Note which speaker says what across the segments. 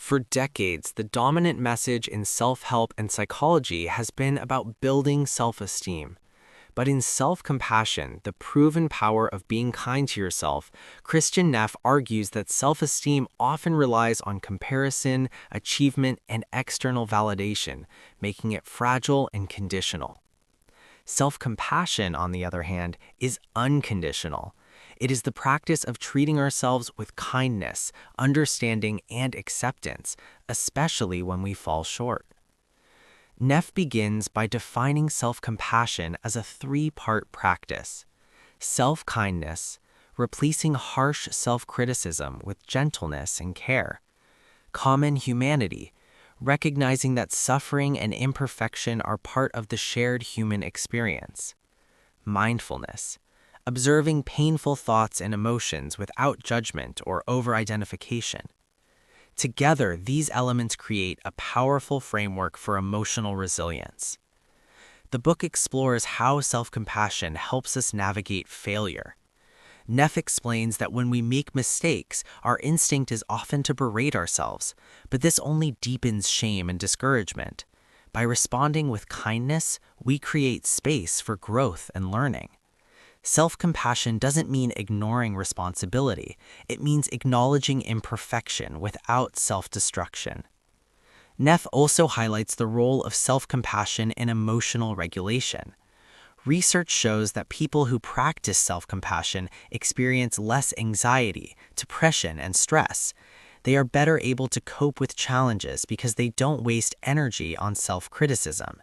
Speaker 1: For decades, the dominant message in self-help and psychology has been about building self-esteem. But in self-compassion, the proven power of being kind to yourself, Kristin Neff argues that self-esteem often relies on comparison, achievement, and external validation, making it fragile and conditional. Self-compassion, on the other hand, is unconditional. It is the practice of treating ourselves with kindness, understanding, and acceptance, especially when we fall short. Neff begins by defining self-compassion as a three-part practice: self-kindness, replacing harsh self-criticism with gentleness and care; common humanity, recognizing that suffering and imperfection are part of the shared human experience; mindfulness, observing painful thoughts and emotions without judgment or over-identification. Together, these elements create a powerful framework for emotional resilience. The book explores how self-compassion helps us navigate failure. Neff explains that when we make mistakes, our instinct is often to berate ourselves, but this only deepens shame and discouragement. By responding with kindness, we create space for growth and learning. Self-compassion doesn't mean ignoring responsibility. It means acknowledging imperfection without self-destruction. Neff also highlights the role of self-compassion in emotional regulation. Research shows that people who practice self-compassion experience less anxiety, depression, and stress. They are better able to cope with challenges because they don't waste energy on self-criticism.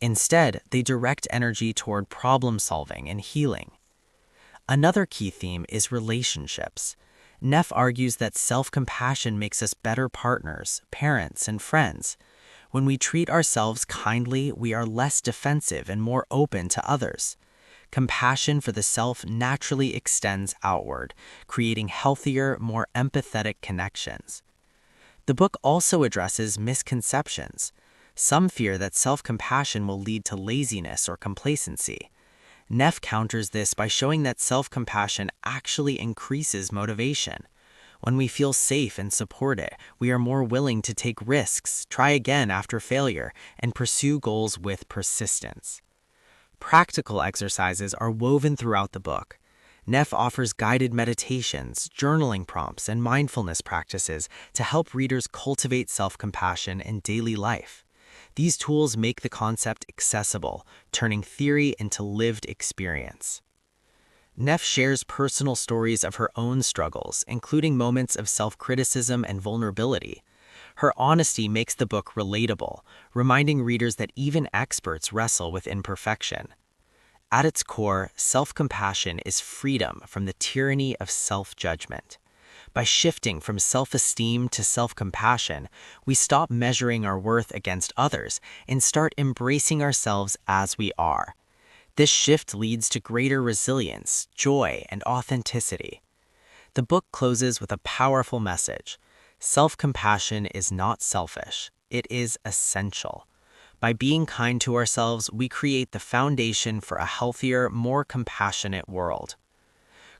Speaker 1: Instead, they direct energy toward problem-solving and healing. Another key theme is relationships. Neff argues that self-compassion makes us better partners, parents, and friends. When we treat ourselves kindly, we are less defensive and more open to others. Compassion for the self naturally extends outward, creating healthier, more empathetic connections. The book also addresses misconceptions. Some fear that self-compassion will lead to laziness or complacency. Neff counters this by showing that self-compassion actually increases motivation. When we feel safe and supported, we are more willing to take risks, try again after failure, and pursue goals with persistence. Practical exercises are woven throughout the book. Neff offers guided meditations, journaling prompts, and mindfulness practices to help readers cultivate self-compassion in daily life. These tools make the concept accessible, turning theory into lived experience. Neff shares personal stories of her own struggles, including moments of self-criticism and vulnerability. Her honesty makes the book relatable, reminding readers that even experts wrestle with imperfection. At its core, self-compassion is freedom from the tyranny of self-judgment. By shifting from self-esteem to self-compassion, we stop measuring our worth against others and start embracing ourselves as we are. This shift leads to greater resilience, joy, and authenticity. The book closes with a powerful message. Self-compassion is not selfish. It is essential. By being kind to ourselves, we create the foundation for a healthier, more compassionate world.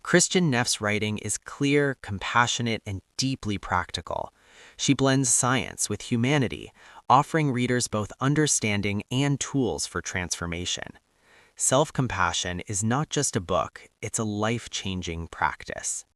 Speaker 1: Kristin Neff's writing is clear, compassionate, and deeply practical. She blends science with humanity, offering readers both understanding and tools for transformation. Self-compassion is not just a book, it's a life-changing practice.